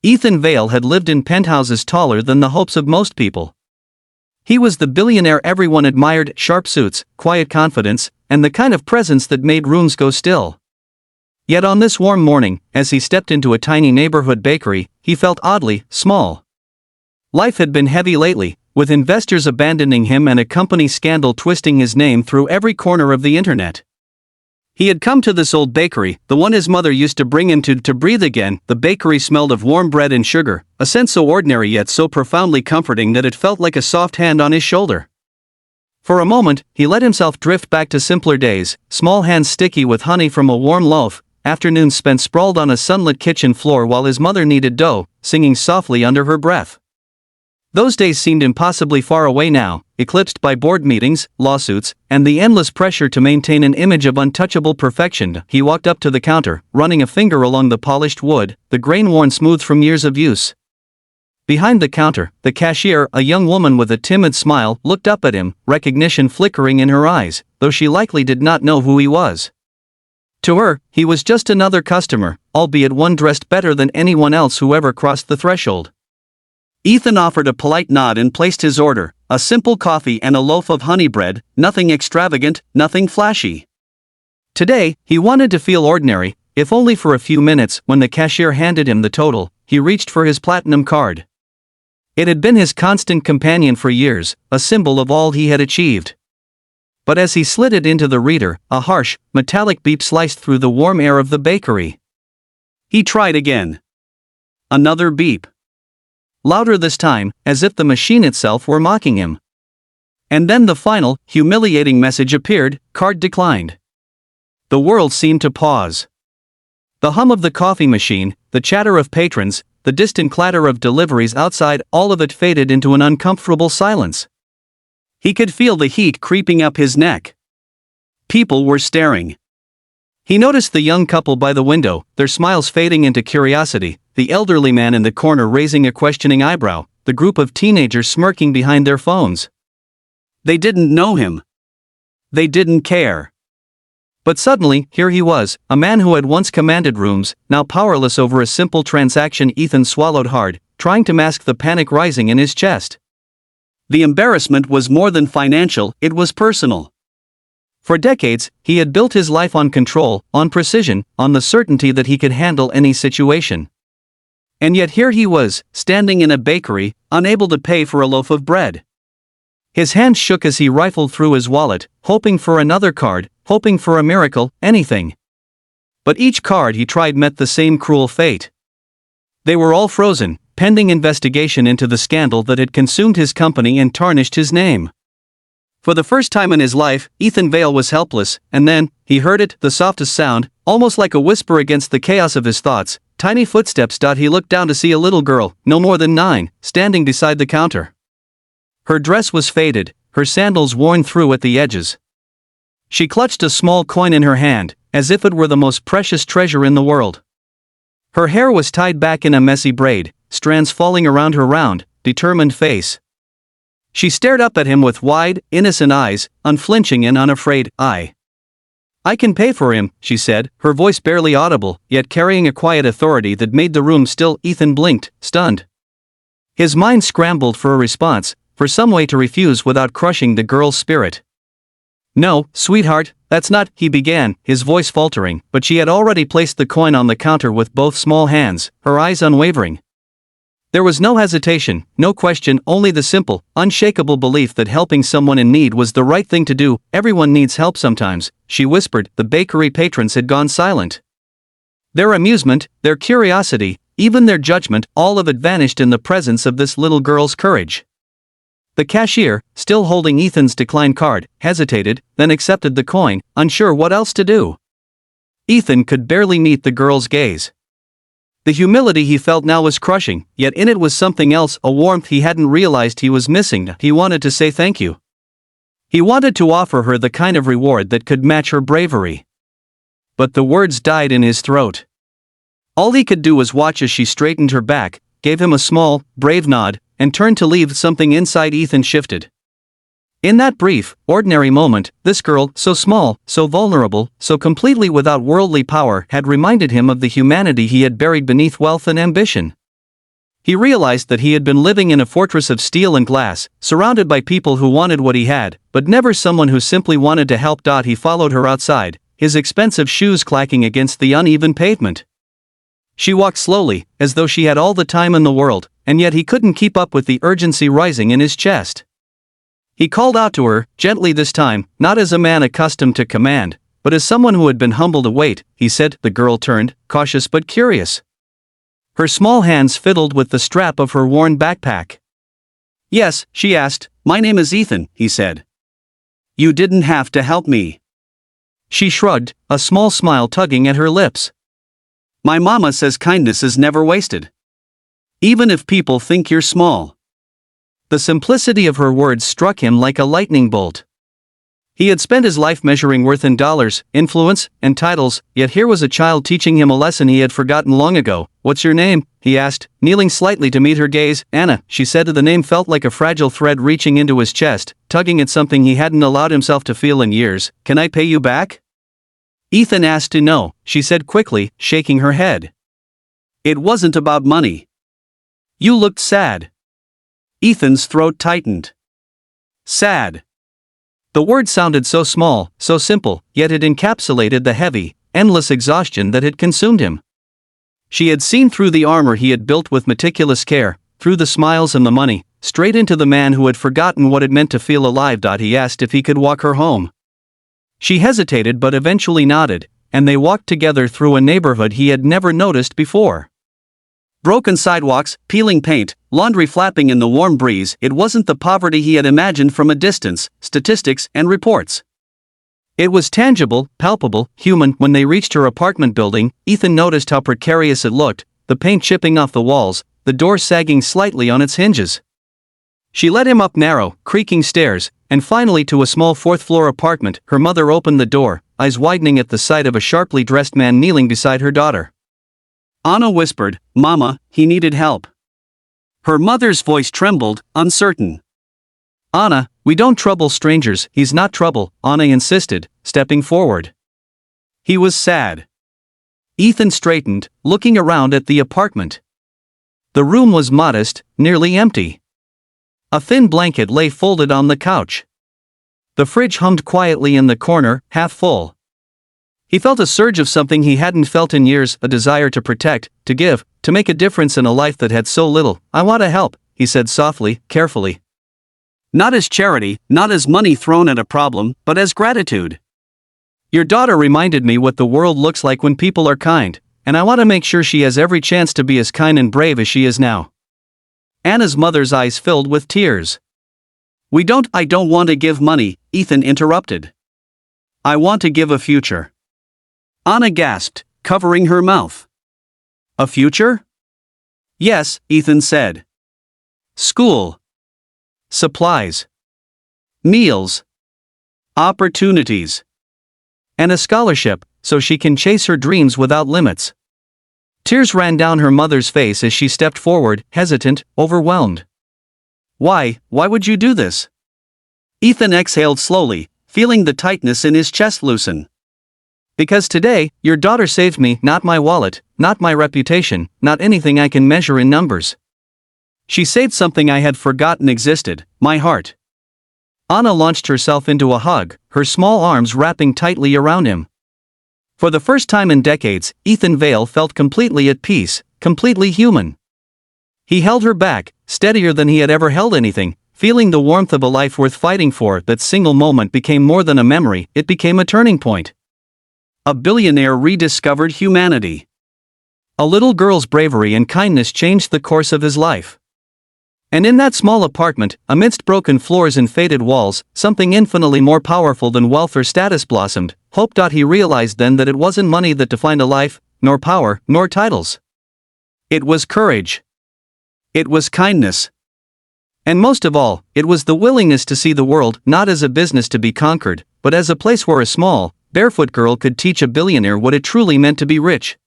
Ethan Vale had lived in penthouses taller than the hopes of most people. He was the billionaire everyone admired: sharp suits, quiet confidence, and the kind of presence that made rooms go still. Yet on this warm morning, as he stepped into a tiny neighborhood bakery, he felt oddly small. Life had been heavy lately, with investors abandoning him and a company scandal twisting his name through every corner of the internet. He had come to this old bakery, the one his mother used to bring him to breathe again. The bakery smelled of warm bread and sugar, a scent so ordinary yet so profoundly comforting that it felt like a soft hand on his shoulder. For a moment, he let himself drift back to simpler days, small hands sticky with honey from a warm loaf, afternoons spent sprawled on a sunlit kitchen floor while his mother kneaded dough, singing softly under her breath. Those days seemed impossibly far away now, eclipsed by board meetings, lawsuits, and the endless pressure to maintain an image of untouchable perfection. He walked up to the counter, running a finger along the polished wood, the grain worn smooth from years of use. Behind the counter, the cashier, a young woman with a timid smile, looked up at him, recognition flickering in her eyes, though she likely did not know who he was. To her, he was just another customer, albeit one dressed better than anyone else who ever crossed the threshold. Ethan offered a polite nod and placed his order, a simple coffee and a loaf of honey bread, nothing extravagant, nothing flashy. Today, he wanted to feel ordinary, if only for a few minutes. When the cashier handed him the total, he reached for his platinum card. It had been his constant companion for years, a symbol of all he had achieved. But as he slid it into the reader, a harsh, metallic beep sliced through the warm air of the bakery. He tried again. Another beep. Louder this time, as if the machine itself were mocking him. And then the final, humiliating message appeared: card declined. The world seemed to pause. The hum of the coffee machine, the chatter of patrons, the distant clatter of deliveries outside, all of it faded into an uncomfortable silence. He could feel the heat creeping up his neck. People were staring. He noticed the young couple by the window, their smiles fading into curiosity, the elderly man in the corner raising a questioning eyebrow, the group of teenagers smirking behind their phones. They didn't know him. They didn't care. But suddenly, here he was, a man who had once commanded rooms, now powerless over a simple transaction. Ethan swallowed hard, trying to mask the panic rising in his chest. The embarrassment was more than financial, it was personal. For decades, he had built his life on control, on precision, on the certainty that he could handle any situation. And yet here he was, standing in a bakery, unable to pay for a loaf of bread. His hands shook as he rifled through his wallet, hoping for another card, hoping for a miracle, anything. But each card he tried met the same cruel fate. They were all frozen, pending investigation into the scandal that had consumed his company and tarnished his name. For the first time in his life, Ethan Vale was helpless, and then, he heard it, the softest sound, almost like a whisper against the chaos of his thoughts, tiny footsteps. He looked down to see a little girl, no more than 9, standing beside the counter. Her dress was faded, her sandals worn through at the edges. She clutched a small coin in her hand, as if it were the most precious treasure in the world. Her hair was tied back in a messy braid, strands falling around her round, determined face. She stared up at him with wide, innocent eyes, unflinching and unafraid. I can pay for him, she said, her voice barely audible, yet carrying a quiet authority that made the room still. Ethan blinked, stunned. His mind scrambled for a response, for some way to refuse without crushing the girl's spirit. No, sweetheart, that's not, he began, his voice faltering, but she had already placed the coin on the counter with both small hands, her eyes unwavering. There was no hesitation, no question, only the simple, unshakable belief that helping someone in need was the right thing to do. Everyone needs help sometimes, she whispered. The bakery patrons had gone silent. Their amusement, their curiosity, even their judgment, all of it vanished in the presence of this little girl's courage. The cashier, still holding Ethan's declined card, hesitated, then accepted the coin, unsure what else to do. Ethan could barely meet the girl's gaze. The humility he felt now was crushing, yet in it was something else, a warmth he hadn't realized he was missing. He wanted to say thank you. He wanted to offer her the kind of reward that could match her bravery. But the words died in his throat. All he could do was watch as she straightened her back, gave him a small, brave nod, and turned to leave. Something inside Ethan shifted. In that brief, ordinary moment, this girl, so small, so vulnerable, so completely without worldly power, had reminded him of the humanity he had buried beneath wealth and ambition. He realized that he had been living in a fortress of steel and glass, surrounded by people who wanted what he had, but never someone who simply wanted to help. He followed her outside, his expensive shoes clacking against the uneven pavement. She walked slowly, as though she had all the time in the world, and yet he couldn't keep up with the urgency rising in his chest. He called out to her, gently this time, not as a man accustomed to command, but as someone who had been humbled to wait. He said. The girl turned, cautious but curious. Her small hands fiddled with the strap of her worn backpack. Yes, she asked. My name is Ethan, he said. You didn't have to help me. She shrugged, a small smile tugging at her lips. My mama says kindness is never wasted. Even if people think you're small. The simplicity of her words struck him like a lightning bolt. He had spent his life measuring worth in dollars, influence, and titles, yet here was a child teaching him a lesson he had forgotten long ago. What's your name? He asked, kneeling slightly to meet her gaze. Anna, she said. The name felt like a fragile thread reaching into his chest, tugging at something he hadn't allowed himself to feel in years. Can I pay you back? Ethan asked. No, she said quickly, shaking her head. It wasn't about money. You looked sad. Ethan's throat tightened. Sad. The word sounded so small, so simple, yet it encapsulated the heavy, endless exhaustion that had consumed him. She had seen through the armor he had built with meticulous care, through the smiles and the money, straight into the man who had forgotten what it meant to feel alive. He asked if he could walk her home. She hesitated but eventually nodded, and they walked together through a neighborhood he had never noticed before. Broken sidewalks, peeling paint, laundry flapping in the warm breeze. It wasn't the poverty he had imagined from a distance, statistics and reports. It was tangible, palpable, human. When they reached her apartment building, Ethan noticed how precarious it looked, the paint chipping off the walls, the door sagging slightly on its hinges. She led him up narrow, creaking stairs, and finally to a small fourth-floor apartment. Her mother opened the door, eyes widening at the sight of a sharply dressed man kneeling beside her daughter. Anna whispered, Mama, he needed help. Her mother's voice trembled, uncertain. Anna, we don't trouble strangers. He's not trouble, Anna insisted, stepping forward. He was sad. Ethan straightened, looking around at the apartment. The room was modest, nearly empty. A thin blanket lay folded on the couch. The fridge hummed quietly in the corner, half full. He felt a surge of something he hadn't felt in years, a desire to protect, to give, to make a difference in a life that had so little. I want to help, he said softly, carefully. Not as charity, not as money thrown at a problem, but as gratitude. Your daughter reminded me what the world looks like when people are kind, and I want to make sure she has every chance to be as kind and brave as she is now. Anna's mother's eyes filled with tears. I don't want to give money, Ethan interrupted. I want to give a future. Anna gasped, covering her mouth. A future? Yes, Ethan said. School. Supplies. Meals. Opportunities. And a scholarship, so she can chase her dreams without limits. Tears ran down her mother's face as she stepped forward, hesitant, overwhelmed. Why would you do this? Ethan exhaled slowly, feeling the tightness in his chest loosen. Because today, your daughter saved me, not my wallet, not my reputation, not anything I can measure in numbers. She saved something I had forgotten existed, my heart. Anna launched herself into a hug, her small arms wrapping tightly around him. For the first time in decades, Ethan Vale felt completely at peace, completely human. He held her back, steadier than he had ever held anything, feeling the warmth of a life worth fighting for. That single moment became more than a memory, it became a turning point. A billionaire rediscovered humanity. A little girl's bravery and kindness changed the course of his life. And in that small apartment, amidst broken floors and faded walls, something infinitely more powerful than wealth or status blossomed. Hope. He realized then that it wasn't money that defined a life, nor power, nor titles. It was courage. It was kindness. And most of all, it was the willingness to see the world not as a business to be conquered, but as a place where a small, barefoot girl could teach a billionaire what it truly meant to be rich.